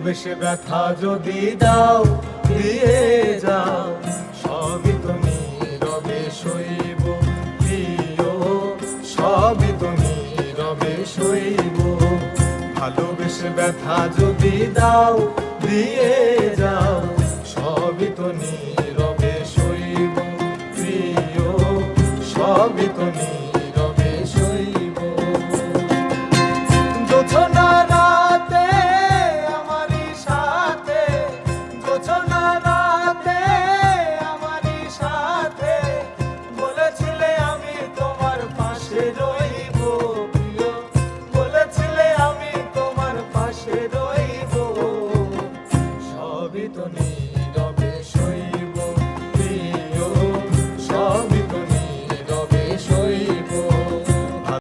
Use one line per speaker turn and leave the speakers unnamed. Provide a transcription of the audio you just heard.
ভালোবেসে ব্যথা যদি দাও দিয়ে যাও, সবই তো নীরবে সইব প্রিয়, সবই তো নীরবে সইব। ভালোবেসে ব্যথা যদি দাও দিয়ে যাও, সবই তো নীরবে সইব প্রিয়, সবই তো নীরবে